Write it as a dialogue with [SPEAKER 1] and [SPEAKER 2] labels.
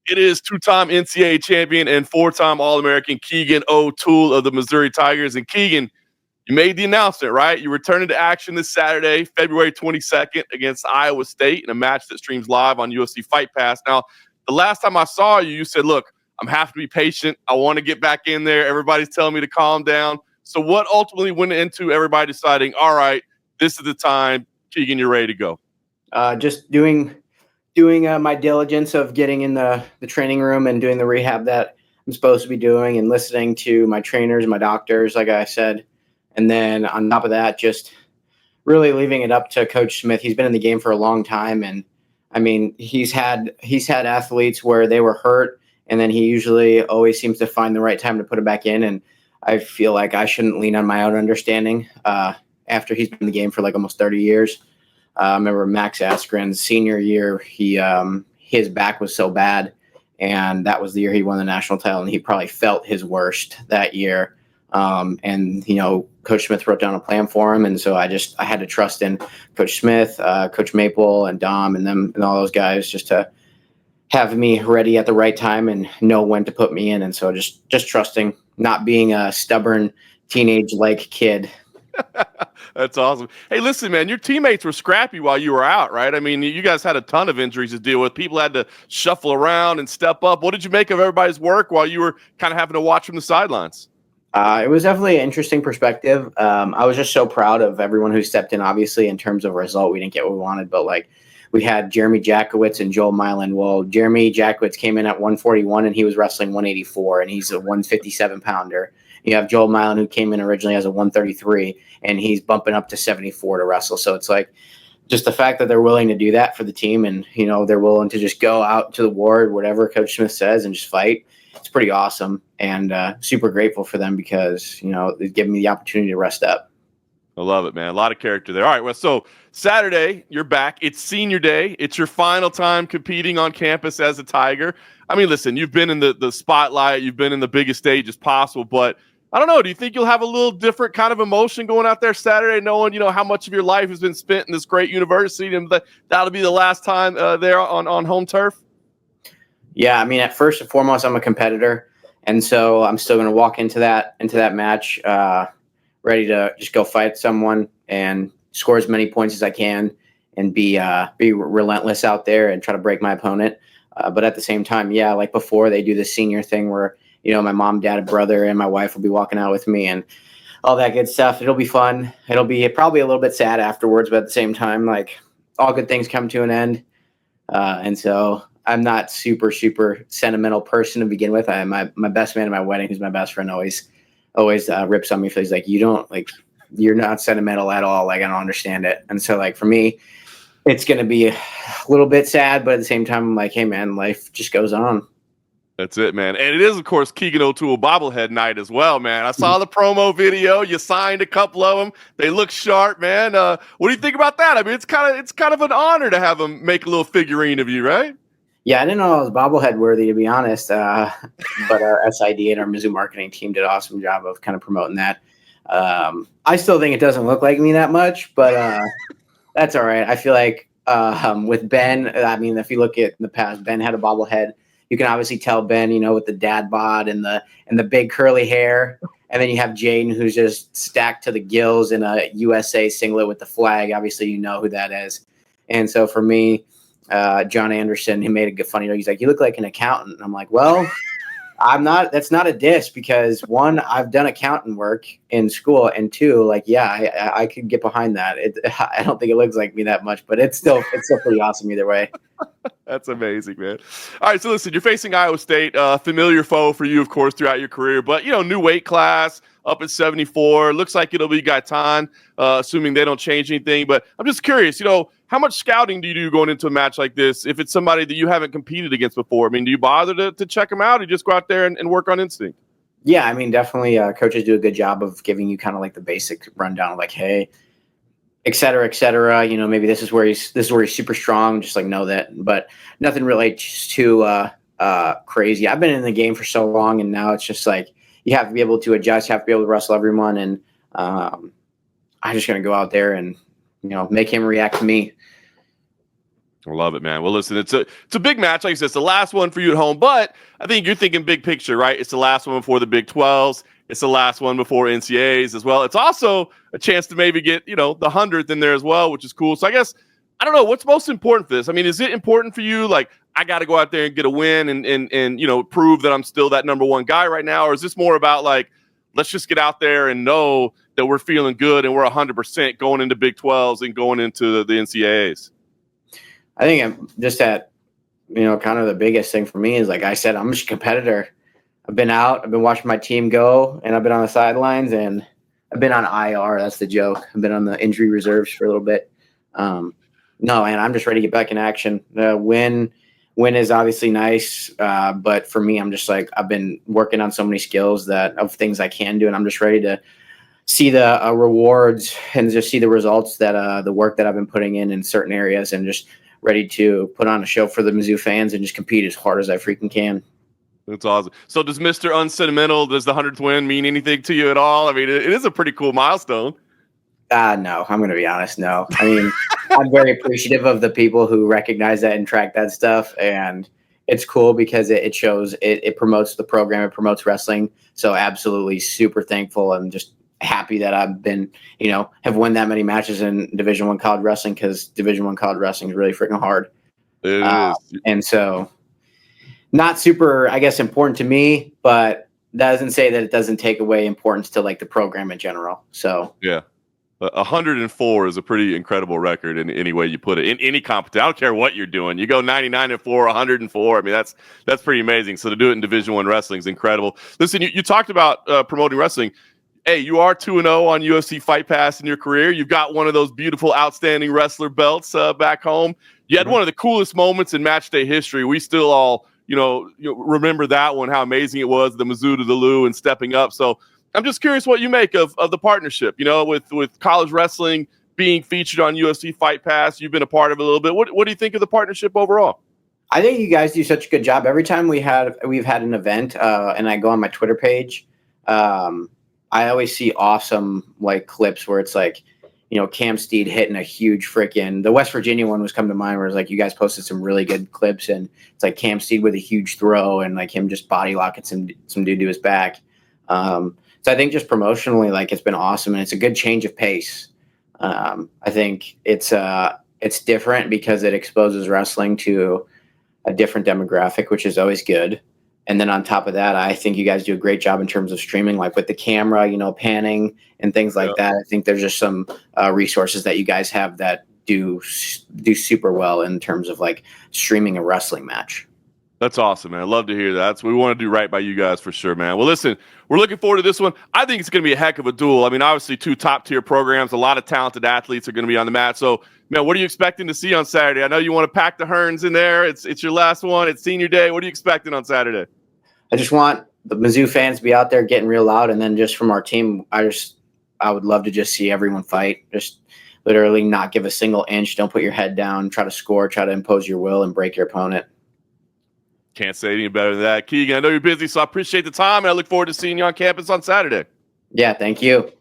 [SPEAKER 1] It is two-time NCAA champion and four-time All-American Keegan O'Toole of the Missouri Tigers. And Keegan, you made the announcement, right? You returning to action this Saturday, February 22nd against Iowa State in a match that streams live on UFC Fight Pass. Now, the last time I saw you, you said, look, I'm having to be patient. I want to get back in there. Everybody's telling me to calm down. So what ultimately went into everybody deciding, all right, this is the time, Keegan, you're ready to go?
[SPEAKER 2] Just doing my diligence of getting in the training room and doing the rehab that I'm supposed to be doing and listening to my trainers and my doctors, like I said. And then on top of that, just really leaving it up to Coach Smith. He's been in the game for a long time. And I mean, he's had athletes where they were hurt, and then he usually always seems to find the right time to put it back in. And I feel like I shouldn't lean on my own understanding after he's been in the game for like almost 30 years. I remember Max Askren's senior year, his back was so bad, and that was the year he won the national title, and he probably felt his worst that year. And, you know, Coach Smith wrote down a plan for him, and so I had to trust in Coach Smith, Coach Maple, and Dom, and them, and all those guys just to have me ready at the right time and know when to put me in. And so just trusting, not being a stubborn teenage-like kid.
[SPEAKER 1] That's awesome. Hey, listen, man, your teammates were scrappy while you were out, right? I mean, you guys had a ton of injuries to deal with. People had to shuffle around and step up. What did you make of everybody's work while you were kind of having to watch from the sidelines?
[SPEAKER 2] It was definitely an interesting perspective. I was just so proud of everyone who stepped in. Obviously, in terms of result, we didn't get what we wanted, but like we had Jeremy Jackowitz and Joel Mylan. Well, Jeremy Jackowitz came in at 141 and he was wrestling 184, and he's a 157 pounder. You have Joel Mylan, who came in originally as a 133, and he's bumping up to 74 to wrestle. So it's like just the fact that they're willing to do that for the team, and, you know, they're willing to just go out to the ward, whatever Coach Smith says, and just fight. It's pretty awesome, and super grateful for them because, you know, they've given me the opportunity to rest up.
[SPEAKER 1] I love it, man. A lot of character there. All right, well, so Saturday, you're back. It's senior day. It's your final time competing on campus as a Tiger. I mean, listen, you've been in the spotlight. You've been in the biggest stage as possible, but I don't know. Do you think you'll have a little different kind of emotion going out there Saturday, knowing, you know, how much of your life has been spent in this great university, and that'll be the last time there on home turf?
[SPEAKER 2] Yeah, I mean, at first and foremost, I'm a competitor, and so I'm still going to walk into that match ready to just go fight someone and score as many points as I can and be relentless out there and try to break my opponent. But at the same time, yeah, like before, they do the senior thing where, you know, my mom, dad, brother, and my wife will be walking out with me and all that good stuff. It'll be fun. It'll be probably a little bit sad afterwards, but at the same time, like, all good things come to an end. And so I'm not super sentimental person to begin with. My best man at my wedding, who's my best friend, always rips on me. He's like, you're not sentimental at all. Like, I don't understand it. And so, like, for me, it's going to be a little bit sad, but at the same time, I'm like, hey man, life just goes on.
[SPEAKER 1] That's it, man. And it is, of course, Keegan O'Toole bobblehead night as well, man. I saw the promo video. You signed a couple of them. They look sharp, man. What do you think about that? I mean, it's kind of an honor to have them make a little figurine of you, right?
[SPEAKER 2] Yeah, I didn't know I was bobblehead worthy, to be honest. But our SID and our Mizzou marketing team did an awesome job of kind of promoting that. I still think it doesn't look like me that much, but that's all right. I feel like with Ben, I mean, if you look at in the past, Ben had a bobblehead. You can obviously tell Ben, you know, with the dad bod and the big curly hair. And then you have Jaden, who's just stacked to the gills in a USA singlet with the flag. Obviously, you know who that is. And so for me, John Anderson, he made a good funny. He's like, you look like an accountant. And I'm like, well, I'm not. That's not a diss because one, I've done accountant work in school, and two, like, yeah, I could get behind that. I don't think it looks like me that much, but it's still pretty awesome either way.
[SPEAKER 1] That's amazing, man. All right, so listen, you're facing Iowa State, familiar foe for you, of course, throughout your career, but, you know, new weight class, up at 74. Looks like it'll be Gaitan, assuming they don't change anything. But I'm just curious, you know, how much scouting do you do going into a match like this if it's somebody that you haven't competed against before? I mean, do you bother to check them out, or just go out there and work on instinct?
[SPEAKER 2] Yeah, I mean, definitely coaches do a good job of giving you kind of like the basic rundown of like, hey, et cetera, et cetera. You know, maybe this is where he's super strong. Just like know that, but nothing really just too crazy. I've been in the game for so long, and now it's just like you have to be able to adjust, you have to be able to wrestle everyone, and I'm just gonna go out there and, you know, make him react to me.
[SPEAKER 1] I love it, man. Well, listen, it's a big match. Like I said, it's the last one for you at home, but I think you're thinking big picture, right? It's the last one before the Big 12s. It's the last one before NCAAs as well. It's also a chance to maybe get, the 100th in there as well, which is cool. So I guess, I don't know, what's most important for this? I mean, is it important for you, like, I got to go out there and get a win and prove that I'm still that number one guy right now? Or is this more about, like, let's just get out there and know that we're feeling good and we're 100% going into Big 12s and going into the NCAAs?
[SPEAKER 2] I think I'm just at, kind of the biggest thing for me is, like I said, I'm just a competitor. I've been out, I've been watching my team go, and I've been on the sidelines, and I've been on IR. That's the joke. I've been on the injury reserves for a little bit. No, and I'm just ready to get back in action. Win is obviously nice, but for me, I'm just like, I've been working on so many skills of things I can do, and I'm just ready to see the rewards and just see the results that the work that I've been putting in certain areas, and just ready to put on a show for the Mizzou fans and just compete as hard as I freaking can.
[SPEAKER 1] That's awesome. So does Mr. Unsentimental, does the 100th win mean anything to you at all? I mean, it is a pretty cool milestone.
[SPEAKER 2] No, I'm going to be honest. No, I mean, I'm very appreciative of the people who recognize that and track that stuff. And it's cool because it shows, it promotes the program, it promotes wrestling. So absolutely super thankful and just happy that I've been, have won that many matches in Division I college wrestling, because Division I college wrestling is really freaking hard.
[SPEAKER 1] It is.
[SPEAKER 2] And so not super, I guess, important to me, but that doesn't say that it doesn't take away importance to, like, the program in general. So
[SPEAKER 1] yeah. 104 is a pretty incredible record in any way you put it. In any competition, I don't care what you're doing. You go 99-4, 104. I mean, that's pretty amazing. So to do it in Division I wrestling is incredible. Listen, you talked about promoting wrestling. Hey, you are 2-0 on UFC Fight Pass in your career. You've got one of those beautiful, outstanding wrestler belts back home. You had one of the coolest moments in match day history. We still all, remember that one, how amazing it was, the Mizzou to the Lou and stepping up. So I'm just curious what you make of the partnership, with college wrestling being featured on UFC Fight Pass. You've been a part of it a little bit. What do you think of the partnership overall?
[SPEAKER 2] I think you guys do such a good job. Every time we've had an event, and I go on my Twitter page, I always see awesome, like, clips where it's like, Cam Steed hitting a huge the West Virginia one was coming to mind, where it's like, you guys posted some really good clips, and it's like Cam Steed with a huge throw and, like, him just body locking some dude to his back. So I think just promotionally, like, it's been awesome, and it's a good change of pace. I think it's different because it exposes wrestling to a different demographic, which is always good. And then on top of that, I think you guys do a great job in terms of streaming, like with the camera, panning and things like that. I think there's just some resources that you guys have that do super well in terms of, like, streaming a wrestling match.
[SPEAKER 1] That's awesome, man. I love to hear that. That's what we want to do right by you guys for sure, man. Well, listen, we're looking forward to this one. I think it's going to be a heck of a duel. I mean, obviously, two top-tier programs, a lot of talented athletes are going to be on the mat. So, man, what are you expecting to see on Saturday? I know you want to pack the Hearns in there. It's your last one. It's senior day. What are you expecting on Saturday?
[SPEAKER 2] I just want the Mizzou fans to be out there getting real loud. And then just from our team, I would love to just see everyone fight. Just literally not give a single inch. Don't put your head down. Try to score. Try to impose your will and break your opponent.
[SPEAKER 1] Can't say any better than that. Keegan, I know you're busy, so I appreciate the time, and I look forward to seeing you on campus on Saturday.
[SPEAKER 2] Yeah, thank you.